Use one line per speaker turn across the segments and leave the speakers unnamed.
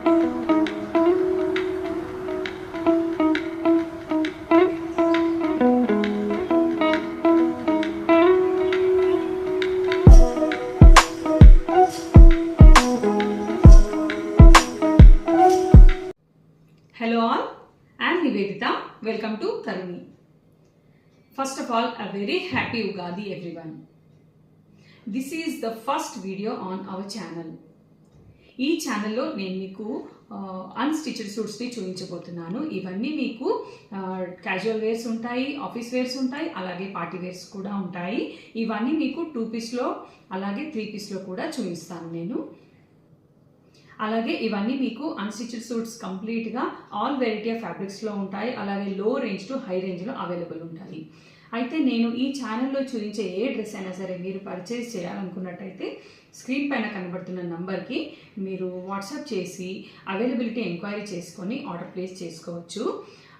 Hello all, I am Nivedita. Welcome to Taruni. First of all, a very happy Ugadi everyone. This is the first video on our channel. ఈ ఛానల్లో నేను మీకు unstitched సూట్స్ని చూపించబోతున్నాను. ఇవన్నీ మీకు casual wears ఉంటాయి, office wears ఉంటాయి, అలాగే పార్టీ వేర్స్ కూడా ఉంటాయి. ఇవన్నీ మీకు 2 పీస్లో అలాగే 3 పీస్లో కూడా చూపిస్తాను నేను. అలాగే ఇవన్నీ మీకు అన్స్టిచ్డ్ సూట్స్ కంప్లీట్గా ఆల్ వెరైటీ ఆఫ్ ఫ్యాబ్రిక్స్లో ఉంటాయి. అలాగే లో రేంజ్ టు హై రేంజ్లో అవైలబుల్ ఉంటాయి. అయితే నేను ఈ ఛానల్లో చూపించే ఏ డ్రెస్ అయినా సరే మీరు పర్చేస్ చేయాలనుకున్నట్టయితే స్క్రీన్ పైన కనబడుతున్న నంబర్కి మీరు వాట్సాప్ చేసి అవైలబిలిటీ ఎంక్వైరీ చేసుకొని ఆర్డర్ ప్లేస్ చేసుకోవచ్చు.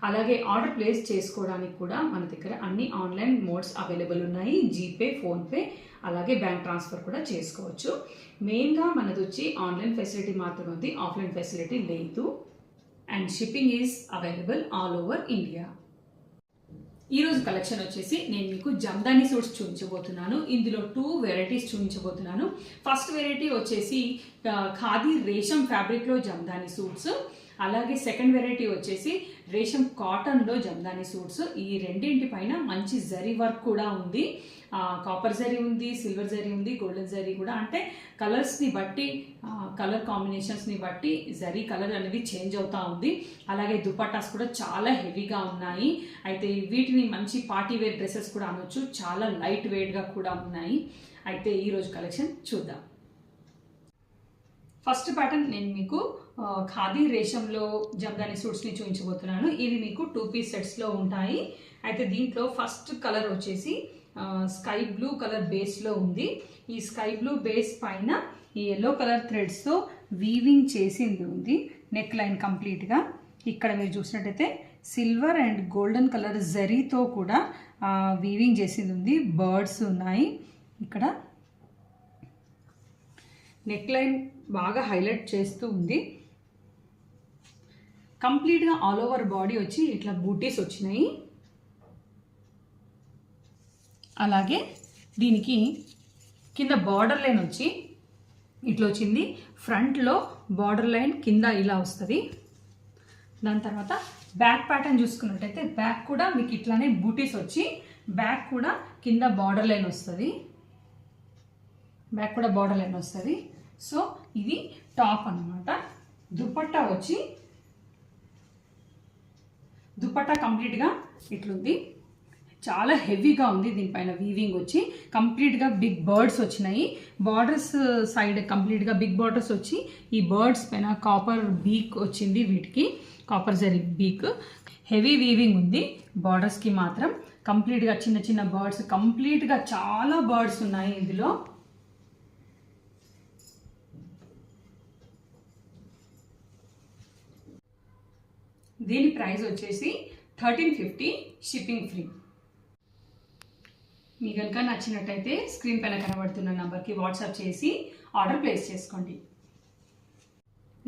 అలాగే ఆర్డర్ ప్లేస్ చేసుకోవడానికి కూడా మన దగ్గర అన్ని ఆన్లైన్ మోడ్స్ అవైలబుల్ ఉన్నాయి. జీపే, ఫోన్పే, అలాగే బ్యాంక్ ట్రాన్స్ఫర్ కూడా చేసుకోవచ్చు. మెయిన్గా మనది వచ్చి ఆన్లైన్ ఫెసిలిటీ మాత్రమే ఉంది, ఆఫ్లైన్ ఫెసిలిటీ లేదు. And shipping is available all over India. ఈరోజు కలెక్షన్ వచ్చేసి నేను మీకు జమ్దాని సూట్స్ చూపించబోతున్నాను. ఇందులో 2 వెరైటీస్ చూపించబోతున్నాను. ఫస్ట్ వెరైటీ వచ్చేసి ఖాదీ రేషం ఫ్యాబ్రిక్లో జమ్దాని సూట్స్, అలాగే సెకండ్ వెరైటీ వచ్చేసి రేషం కాటన్లో జమ్దాని సూట్స్. ఈ రెండింటి పైన మంచి జరీ వర్క్ కూడా ఉంది. కాపర్ జరీ ఉంది, సిల్వర్ జరీ ఉంది, గోల్డెన్ జరీ కూడా. అంటే కలర్స్ని బట్టి, కలర్ కాంబినేషన్స్ని బట్టి జరీ కలర్ అనేది చేంజ్ అవుతూ ఉంది. అలాగే దుపట్టాస్ కూడా చాలా హెవీగా ఉన్నాయి. అయితే వీటిని మంచి పార్టీ వేర్ డ్రెస్సెస్ కూడా అనొచ్చు, చాలా లైట్ వెయిట్గా కూడా ఉన్నాయి. అయితే ఈరోజు కలెక్షన్ చూద్దాం. ఫస్ట్ ప్యాటర్న్ నేను మీకు ఖాదీ రేషంలో జమ్దాని సూట్స్ని చూపించబోతున్నాను. ఇవి మీకు 2 పీస్ సెట్స్లో ఉంటాయి. అయితే దీంట్లో ఫస్ట్ కలర్ వచ్చేసి స్కై బ్లూ కలర్ బేస్లో ఉంది. ఈ స్కై బ్లూ బేస్ పైన ఈ ఎల్లో కలర్ థ్రెడ్స్తో వీవింగ్ చేసింది ఉంది. నెక్ లైన్ కంప్లీట్గా ఇక్కడ మీరు చూసినట్టయితే సిల్వర్ అండ్ గోల్డెన్ కలర్ జరీతో కూడా వీవింగ్ చేసింది ఉంది. బర్డ్స్ ఉన్నాయి. ఇక్కడ నెక్ లైన్ బాగా హైలైట్ చేస్తూ ఉంది. కంప్లీట్గా ఆల్ ఓవర్ బాడీ వచ్చి ఇట్లా బూటీస్ వచ్చినాయి. అలాగే దీనికి కింద బార్డర్ లైన్ వచ్చి ఇట్లా వచ్చింది. ఫ్రంట్లో బార్డర్ లైన్ కింద ఇలా వస్తుంది. దాని తర్వాత బ్యాక్ ప్యాటర్న్ చూసుకున్నట్టయితే బ్యాక్ కూడా మీకు ఇట్లానే బూటీస్ వచ్చి బ్యాక్ కూడా కింద బార్డర్ లైన్ వస్తుంది. బ్యాక్ కూడా బార్డర్ లైన్ వస్తుంది. సో ఇది టాప్ అన్నమాట. దుపట్టా వచ్చి దుపట్టా కంప్లీట్గా ఇట్లుంది. చాలా హెవీగా ఉంది. దీనిపైన వీవింగ్ వచ్చి కంప్లీట్గా బిగ్ బర్డ్స్ వచ్చినాయి. బార్డర్స్ సైడ్ కంప్లీట్గా బిగ్ బార్డర్స్ వచ్చి ఈ బర్డ్స్ పైన కాపర్ బీక్ వచ్చింది. వీటికి కాపర్ జరీ బీక్. హెవీ వీవింగ్ ఉంది. బార్డర్స్కి మాత్రం కంప్లీట్గా చిన్న చిన్న బర్డ్స్, కంప్లీట్గా చాలా బర్డ్స్ ఉన్నాయి ఇందులో. దీని ప్రైస్ వచ్చేసి 1350, షిప్పింగ్ ఫ్రీ. మీకు కనుక నచ్చినట్టయితే స్క్రీన్ పైన కనబడుతున్న నెంబర్కి వాట్సాప్ చేసి ఆర్డర్ ప్లేస్ చేసుకోండి.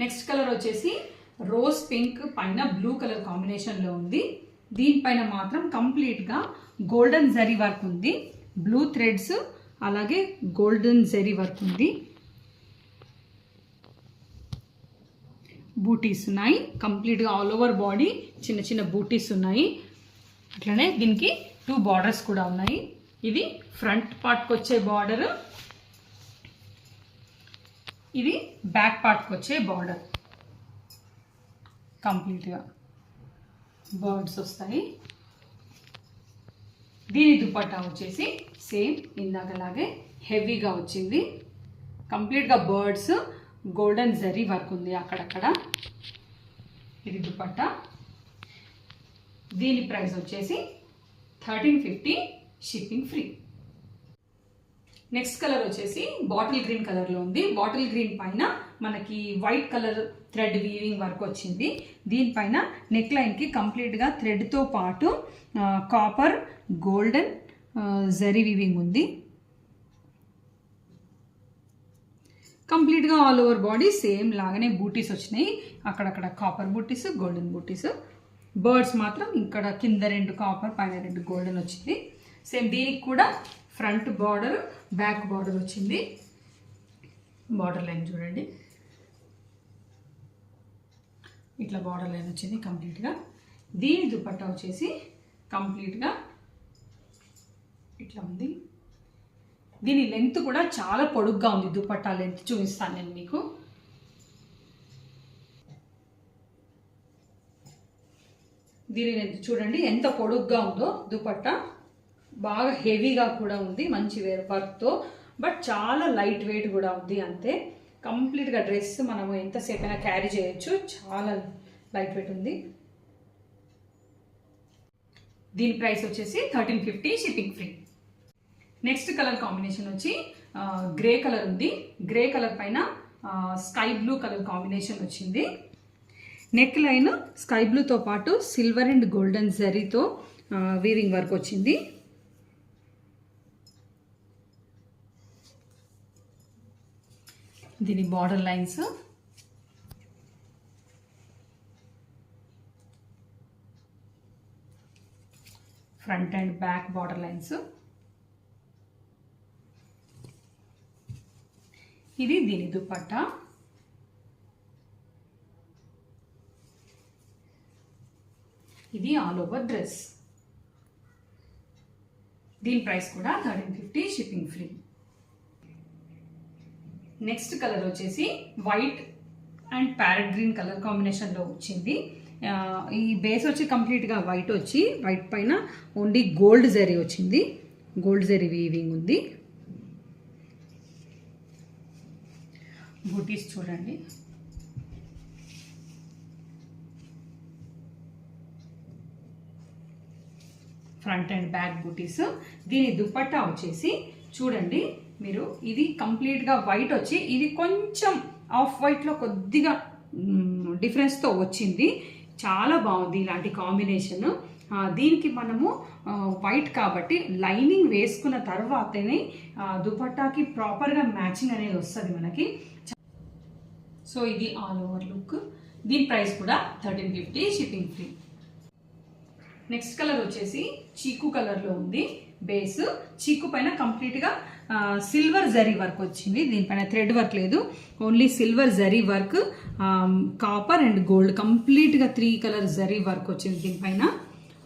నెక్స్ట్ కలర్ వచ్చేసి రోజ్ పింక్ పైన బ్లూ కలర్ కాంబినేషన్లో ఉంది. దీనిపైన మాత్రం కంప్లీట్గా గోల్డెన్ జరీ వర్క్ ఉంది. బ్లూ థ్రెడ్స్ అలాగే గోల్డెన్ జరీ వర్క్ ఉంది. బూటీస్ ఉన్నాయి. కంప్లీట్గా ఆల్ ఓవర్ బాడీ చిన్న చిన్న బూటీస్ ఉన్నాయి. అట్లనే దీనికి 2 బార్డర్స్ కూడా ఉన్నాయి. ఇది ఫ్రంట్ పార్ట్కి వచ్చే బార్డర్, ఇది బ్యాక్ పార్ట్కి వచ్చే బార్డర్. కంప్లీట్గా బర్డ్స్ వస్తాయి. దీని దుపట్టా వచ్చేసి సేమ్ ఇందాకలాగే హెవీగా వచ్చింది. కంప్లీట్గా బర్డ్స్, గోల్డెన్ జరీ వర్క్ ఉంది అక్కడక్కడ. ఇది దుపట్టా. దీని ప్రైస్ వచ్చేసి 1350, షిప్పింగ్ ఫ్రీ. నెక్స్ట్ కలర్ వచ్చేసి బాటిల్ గ్రీన్ కలర్లో ఉంది. బాటిల్ గ్రీన్ పైన మనకి white colour thread weaving work వచ్చింది. దీనిపైన నెక్ లైన్కి కంప్లీట్గా థ్రెడ్తో పాటు కాపర్, గోల్డెన్ జరీ వీవింగ్ ఉంది. కంప్లీట్గా ఆల్ ఓవర్ బాడీ సేమ్ లాగానే బూటీస్ వచ్చినాయి. అక్కడక్కడ కాపర్ బూటీస్, గోల్డెన్ బూటీస్. బర్డ్స్ మాత్రం ఇక్కడ కింద 2 కాపర్, పైన 2 గోల్డెన్ వచ్చింది. సేమ్ దీనికి కూడా ఫ్రంట్ బార్డర్, బ్యాక్ బార్డర్ వచ్చింది. బార్డర్ లైన్ చూడండి, ఇట్లా బార్డర్ లైన్ వచ్చింది కంప్లీట్గా. దీని దుపట్టా వచ్చేసి కంప్లీట్గా ఇట్లా ఉంది. దీని లెంత్ కూడా చాలా పొడుగ్గా ఉంది. దుపట్టా లెంత్ చూపిస్తాను నేను మీకు. దీని లెంత్ చూడండి ఎంత పొడుగ్గా ఉందో. దుపట్టా బాగా హెవీగా కూడా ఉంది, మంచి వర్క్తో. బట్ చాలా లైట్ వెయిట్ కూడా ఉంది అంతే. కంప్లీట్గా డ్రెస్ మనము ఎంతసేపు అయినా క్యారీ చేయొచ్చు, చాలా లైట్ వెయిట్ ఉంది. దీని ప్రైస్ వచ్చేసి 1350, shipping free. Next colour combination వచ్చి గ్రే కలర్ ఉంది. గ్రే కలర్ పైన స్కై బ్లూ కలర్ కాంబినేషన్ వచ్చింది. నెక్ లైన్ స్కై బ్లూతో పాటు సిల్వర్ అండ్ గోల్డెన్ జరీతో వీవింగ్ వర్క్ వచ్చింది. దీని border lines, front and back border lines. ఇది దీని దుపట్టా. ఇది ఆల్ ఓవర్ డ్రెస్. దీని ప్రైస్ కూడా 1350, షిప్పింగ్ ఫ్రీ. నెక్స్ట్ కలర్ వచ్చేసి white and parrot green colour కాంబినేషన్లో వచ్చింది. ఈ బేస్ వచ్చి కంప్లీట్గా వైట్ వచ్చి, వైట్ పైన ఓన్లీ గోల్డ్ జరీ వచ్చింది. గోల్డ్ జరీ వీవింగ్ ఉంది. బూటీస్ చూడండి, ఫ్రంట్ అండ్ బ్యాక్ బూటీస్. దీని దుపట్టా వచ్చేసి చూడండి మీరు, ఇది కంప్లీట్గా వైట్ వచ్చి, ఇది కొంచెం ఆఫ్ వైట్లో కొద్దిగా డిఫరెన్స్తో వచ్చింది. చాలా బాగుంది ఇలాంటి కాంబినేషన్. దీనికి మనము వైట్ కాబట్టి లైనింగ్ వేసుకున్న తర్వాతనే దుపట్టాకి ప్రాపర్గా మ్యాచింగ్ అనేది వస్తుంది మనకి. సో ఇది ఆల్ ఓవర్ లుక్. దీని ప్రైస్ కూడా 1350, షిప్పింగ్ ఫ్రీ. నెక్స్ట్ కలర్ వచ్చేసి చీకు కలర్లో ఉంది. బేస్ చీకు పైన కంప్లీట్గా సిల్వర్ జరీ వర్క్ వచ్చింది. దీనిపైన థ్రెడ్ వర్క్ లేదు, only silver zari work, copper and gold కంప్లీట్గా 3 కలర్ జరీ వర్క్ వచ్చింది. దీనిపైన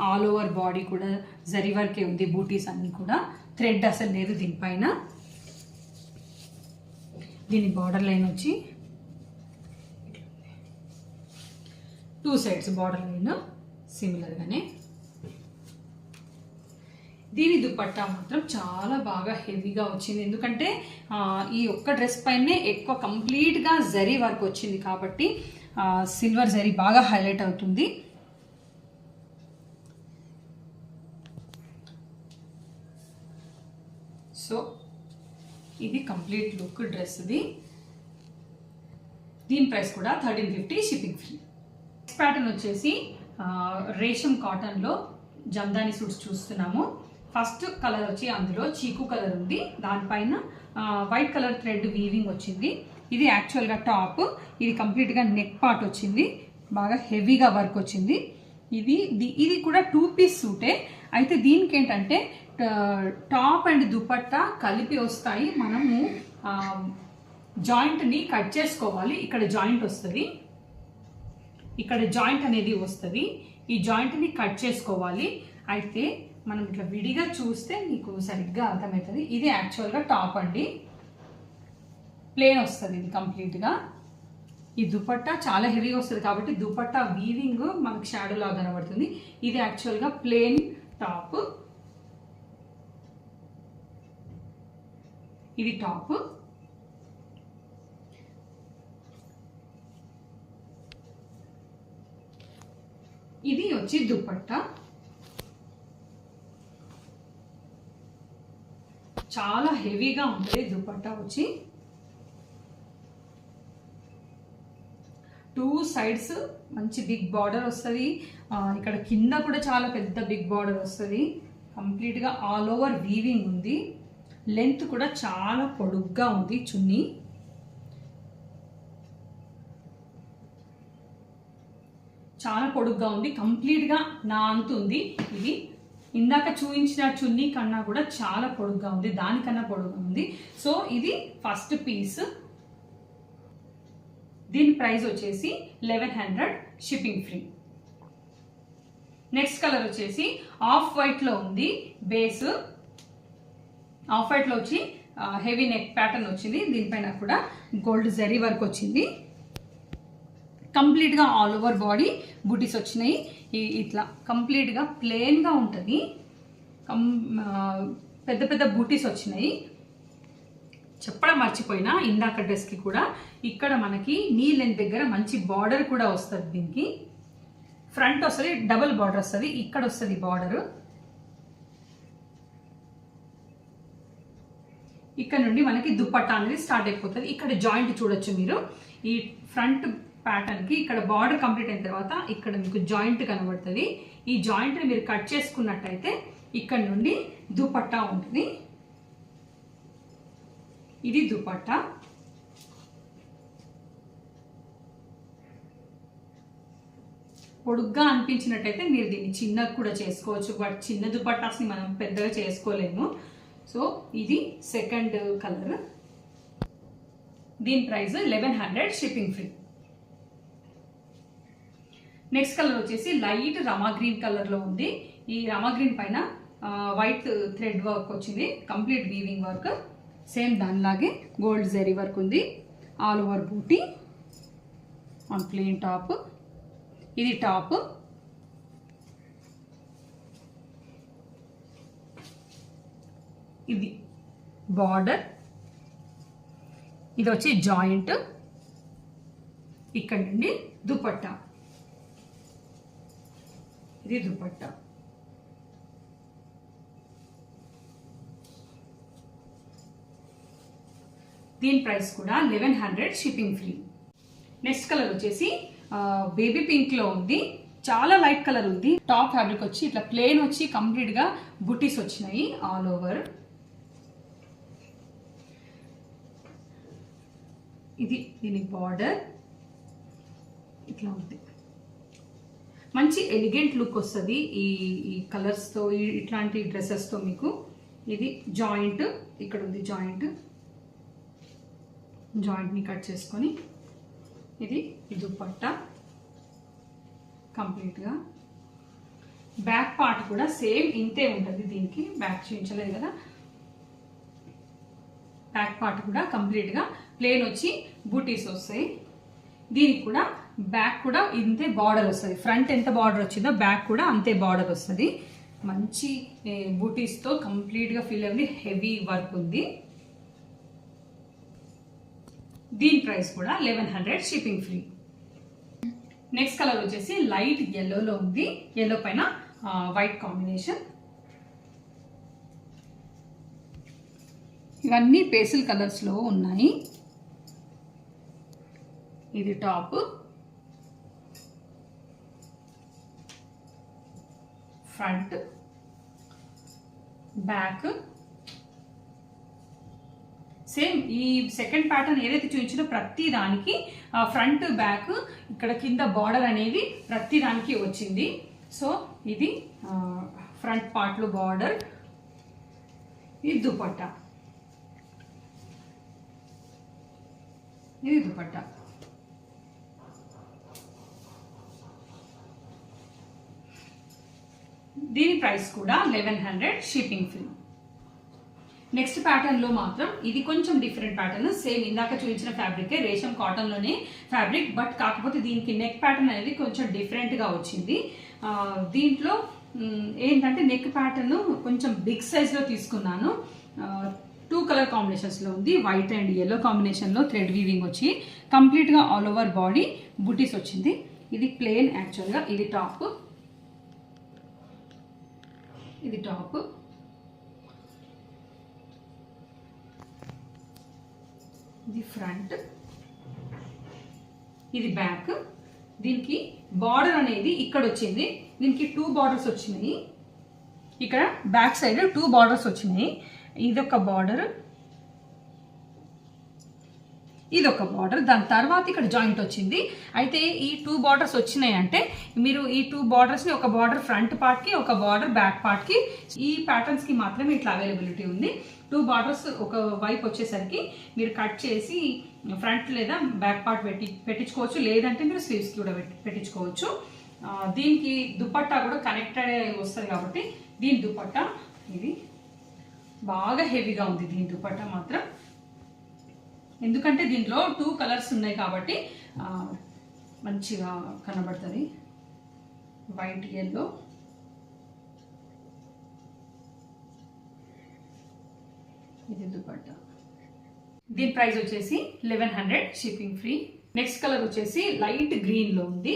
ఆల్ ఓవర్ బాడీ కూడా జరీ వర్కే ఉంది. బూటీస్ అన్నీ కూడా, థ్రెడ్ అసలు లేదు దీనిపైన. దీని బార్డర్ లైన్ వచ్చి 2 సైడ్స్ బార్డర్ లైన్ సిమిలర్గానే. దీని దుపట్టా మాత్రం చాలా బాగా హెవీగా వచ్చింది. ఎందుకంటే ఈ ఒక్క డ్రెస్ పైనే ఎక్కువ కంప్లీట్గా జరీ వర్క్ వచ్చింది కాబట్టి సిల్వర్ జరీ బాగా హైలైట్ అవుతుంది. సో ఇది కంప్లీట్ లుక్ డ్రెస్ది. దీని ప్రైస్ కూడా 1350, షిప్పింగ్ ఫ్రీ. నెక్స్ట్ ప్యాటర్న్ వచ్చేసి రేషం కాటన్లో జందాని సూట్స్ చూస్తున్నాము. ఫస్ట్ కలర్ వచ్చి అందులో చీకు కలర్ ఉంది. దానిపైన వైట్ కలర్ థ్రెడ్ వీవింగ్ వచ్చింది. ఇది యాక్చువల్గా టాప్. ఇది కంప్లీట్గా నెక్ పార్ట్ వచ్చింది, బాగా హెవీగా వర్క్ వచ్చింది. ఇది కూడా 2 పీస్ సూటే. అయితే దీనికి ఏంటంటే టాప్ అండ్ దుపట్టా కలిపి వస్తాయి. మనము జాయింట్ని కట్ చేసుకోవాలి. ఇక్కడ జాయింట్ వస్తుంది, ఇక్కడ జాయింట్ అనేది వస్తుంది. ఈ జాయింట్ని కట్ చేసుకోవాలి. అయితే మనం ఇట్లా విడిగా చూస్తే మీకు సరిగ్గా అర్థమవుతుంది. ఇది యాక్చువల్గా టాప్ అండి, ప్లేన్ వస్తుంది ఇది కంప్లీట్గా. ఈ దుపట్టా చాలా హెవీగా వస్తుంది కాబట్టి దుపట్టా వీవింగ్ మనకు షాడో లాగా కనబడుతుంది. ఇది యాక్చువల్గా ప్లేన్ టాప్. ఇది టాప్. ఇది వచ్చి దుపట్టా. చాలా హెవీగా ఉంటుంది దుపట్టా వచ్చి. 2 సైడ్స్ మంచి బిగ్ బార్డర్ వస్తుంది. ఇక్కడ కింద కూడా చాలా పెద్ద బిగ్ బార్డర్ వస్తుంది. కంప్లీట్గా ఆల్ ఓవర్ వీవింగ్ ఉంది. లెంత్ కూడా చాలా పొడుగ్గా ఉంది చున్నీ. చాలా పొడుగ్గా ఉంది, కంప్లీట్గా నా అంత ఉంది. ఇది ఇందాక చూపించిన చున్నీ కన్నా కూడా చాలా పొడుగ్గా ఉంది, దానికన్నా పొడుగ్గా ఉంది. సో ఇది ఫస్ట్ పీస్. దీని ప్రైస్ వచ్చేసి 1100 షిప్పింగ్ ఫ్రీ. నెక్స్ట్ కలర్ వచ్చేసి ఆఫ్ వైట్లో ఉంది. బేస్ ఆఫ్ వైట్లో వచ్చి హెవీ నెక్ ప్యాటర్న్ వచ్చింది. దీనిపైన కూడా గోల్డ్ జరీ వర్క్ వచ్చింది. కంప్లీట్గా ఆల్ ఓవర్ బాడీ బూటీస్ వచ్చినాయి. ఇట్లా కంప్లీట్గా ప్లెయిన్గా ఉంటుంది. పెద్ద పెద్ద బూటీస్ వచ్చినాయి. చెప్పడం మర్చిపోయినా, ఇందాక డ్రెస్కి కూడా ఇక్కడ మనకి నీ లెంత్ దగ్గర మంచి బార్డర్ కూడా వస్తుంది. దీనికి ఫ్రంట్ వస్తుంది, డబుల్ బార్డర్ వస్తుంది. ఇక్కడ వస్తుంది బార్డర్. ఇక్కడ నుండి మనకి దుపట్టా అనేది స్టార్ట్ అయిపోతుంది. ఇక్కడ జాయింట్ చూడొచ్చు మీరు. ఈ ఫ్రంట్ ప్యాటర్న్కి ఇక్కడ బార్డర్ కంప్లీట్ అయిన తర్వాత ఇక్కడ మీకు జాయింట్ కనబడుతుంది. ఈ జాయింట్ని మీరు కట్ చేసుకున్నట్టయితే ఇక్కడ నుండి దుపట్టా ఉంటుంది. ఇది దుపట్టా. పొడుగ్గా అనిపించినట్టయితే మీరు దీన్ని చిన్నగా కూడా చేసుకోవచ్చు. బట్ చిన్న దుపట్టాస్ని మనం పెద్దగా చేసుకోలేము. సో ఇది సెకండ్ కలర్. దీని price 1100 shipping free. Next colour వచ్చేసి లైట్ రమా గ్రీన్ కలర్లో ఉంది. ఈ రమా గ్రీన్ పైన వైట్ థ్రెడ్ వర్క్ వచ్చింది, కంప్లీట్ వీవింగ్ వర్క్. సేమ్ దానిలాగే గోల్డ్ జరీ వర్క్ ఉంది. All over buti on plain top. ఇది టాప్. ఇది బార్డర్. ఇది వచ్చి జాయింట్. ఇక్కడ నుండి దుపట్టా. ఇది దుపట్టా. దీని ప్రైస్ కూడా 1100 షిప్పింగ్ ఫ్రీ. నెక్స్ట్ కలర్ వచ్చేసి బేబీ పింక్ లో ఉంది. చాలా లైట్ కలర్ ఉంది. టాప్ ఫ్యాబ్రిక్ వచ్చి ఇట్లా ప్లెయిన్ వచ్చి కంప్లీట్ గా బుటీస్ వచ్చినాయి ఆల్ ఓవర్. ఇది దీని బార్డర్ ఇట్లా ఉంది. మంచి ఎలిగెంట్ లుక్ వస్తుంది ఈ కలర్స్తో, ఇట్లాంటి డ్రెస్సెస్తో మీకు. ఇది జాయింట్. ఇక్కడ ఉంది జాయింట్. జాయింట్ని కట్ చేసుకొని ఇది దుపట్టా కంప్లీట్గా. బ్యాక్ పార్ట్ కూడా సేమ్ ఇంతే ఉంటుంది. దీనికి బ్యాక్ చూపించలేదు కదా. బ్యాక్ పార్ట్ కూడా కంప్లీట్గా ప్లేన్ వచ్చి బూటీస్ వస్తాయి. దీనికి కూడా బ్యాక్ కూడా ఇంతే బార్డర్ వస్తుంది. ఫ్రంట్ ఎంత బార్డర్ వచ్చిందో బ్యాక్ కూడా అంతే బార్డర్ వస్తుంది. మంచి బూటీస్తో కంప్లీట్గా ఫిల్ అయింది. హెవీ వర్క్ ఉంది. దీని ప్రైస్ కూడా 1100 షిప్పింగ్ ఫ్రీ. నెక్స్ట్ కలర్ వచ్చేసి లైట్ ఎల్లోలో ఉంది. ఎల్లో పైన వైట్ కాంబినేషన్. ఇవన్నీ పేస్టల్ కలర్స్లో ఉన్నాయి. ఇది టాప్. Front, back same. ఈ సెకండ్ ప్యాటర్న్ ఏదైతే చూపించినో ప్రతి దానికి ఫ్రంట్ బ్యాక్ ఇక్కడ కింద బార్డర్ అనేది ప్రతి దానికి వచ్చింది. సో ఇది ఫ్రంట్ పార్ట్లో బార్డర్. ఇది దుపట్టా. ఇది దుపట్టా. దీని ప్రైస్ కూడా 1100 షిప్పింగ్ ఫ్రీ. నెక్స్ట్ ప్యాటర్న్ లో మాత్రం ఇది కొంచెం డిఫరెంట్ ప్యాటర్న్. సేమ్ ఇందాక చూపించిన ఫ్యాబ్రిక్ రేషం కాటన్ లోనే ఫ్యాబ్రిక్, బట్ కాకపోతే దీనికి నెక్ ప్యాటర్న్ అనేది కొంచెం డిఫరెంట్ గా వచ్చింది. దీంట్లో ఏంటంటే నెక్ ప్యాటర్న్ కొంచెం బిగ్ సైజ్ లో తీసుకున్నాను. 2 కలర్ కాంబినేషన్స్ లో ఉంది. వైట్ అండ్ yellow కాంబినేషన్ లో థ్రెడ్ వీవింగ్ వచ్చి కంప్లీట్ గా ఆల్ ఓవర్ బాడీ బుటీస్ వచ్చింది. ఇది ప్లెయిన్ యాక్చువల్ గా. ఇది టాప్. ఇది టాప్. ఇది ఫ్రంట్. ఇది బ్యాక్. దీనికి బార్డర్ అనేది ఇక్కడ వచ్చింది. దీనికి 2 బార్డర్స్ వచ్చినాయి. ఇక్కడ బ్యాక్ సైడ్ 2 బార్డర్స్ వచ్చినాయి. ఇదొక బార్డర్, ఇది ఒక బార్డర్. దాని తర్వాత ఇక్కడ జాయింట్ వచ్చింది. అయితే ఈ 2 బార్డర్స్ వచ్చినాయి అంటే మీరు ఈ 2 బార్డర్స్ని ఒక బార్డర్ ఫ్రంట్ పార్ట్కి, ఒక బార్డర్ బ్యాక్ పార్ట్కి, ఈ ప్యాటర్న్స్కి మాత్రమే ఇట్లా అవైలబిలిటీ ఉంది. 2 బార్డర్స్ ఒక వైపు వచ్చేసరికి మీరు కట్ చేసి ఫ్రంట్ లేదా బ్యాక్ పార్ట్ పెట్టించుకోవచ్చు, లేదంటే మీరు స్లీవ్స్కి కూడా పెట్టించుకోవచ్చు. దీనికి దుపట్టా కూడా కనెక్టెడ్ వస్తుంది కాబట్టి దీని దుపట్టా ఇది బాగా హెవీగా ఉంది. దీని దుపట్టా మాత్రం, ఎందుకంటే దీంట్లో 2 కలర్స్ ఉన్నాయి కాబట్టి మంచిగా కనబడుతుంది. వైట్ ఎల్లో, ఇది దుపట్టా. దీని ప్రైస్ వచ్చేసి 1100 షిప్పింగ్ ఫ్రీ. నెక్స్ట్ కలర్ వచ్చేసి లైట్ గ్రీన్లో ఉంది.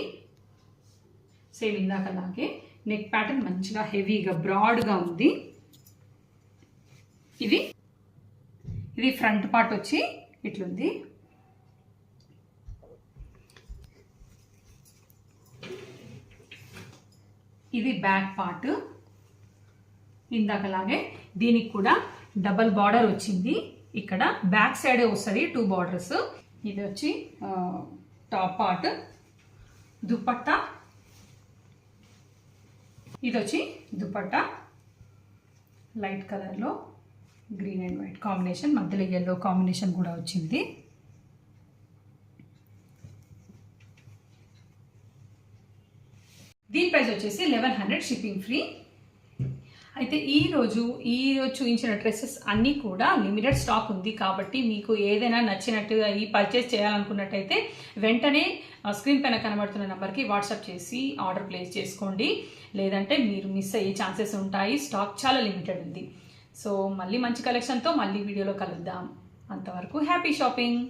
సేమ్ ఇందాకలాగే నెక్ ప్యాటర్న్ మంచిగా హెవీగా బ్రాడ్గా ఉంది. ఇది ఫ్రంట్ పార్ట్ వచ్చి ఇట్లుంది. ఇది బ్యాక్ పార్ట్. ఇందాకలాగే దీనికి కూడా డబల్ బార్డర్ వచ్చింది. ఇక్కడ బ్యాక్ సైడే వస్తుంది 2 బార్డర్స్. ఇది వచ్చి టాప్ పార్ట్. దుపట్టా ఇది వచ్చి దుపట్టా లైట్ కలర్లో గ్రీన్ అండ్ వైట్ కాంబినేషన్, మధ్యలో ఎల్లో కాంబినేషన్ కూడా వచ్చింది. దీని ప్రైస్ వచ్చేసి 1100 షిప్పింగ్ ఫ్రీ. అయితే ఈరోజు చూపించిన డ్రెస్సెస్ అన్నీ కూడా లిమిటెడ్ స్టాక్ ఉంది కాబట్టి మీకు ఏదైనా నచ్చినట్టుగా ఈ పర్చేస్ చేయాలనుకున్నట్టయితే వెంటనే స్క్రీన్ పైన కనబడుతున్న నెంబర్కి వాట్సాప్ చేసి ఆర్డర్ ప్లేస్ చేసుకోండి, లేదంటే మీరు మిస్ అయ్యే ఛాన్సెస్ ఉంటాయి. స్టాక్ చాలా లిమిటెడ్ ఉంది. సో మళ్ళీ మంచి కలెక్షన్తో మళ్ళీ వీడియోలో కలుద్దాం. అంతవరకు హ్యాపీ షాపింగ్.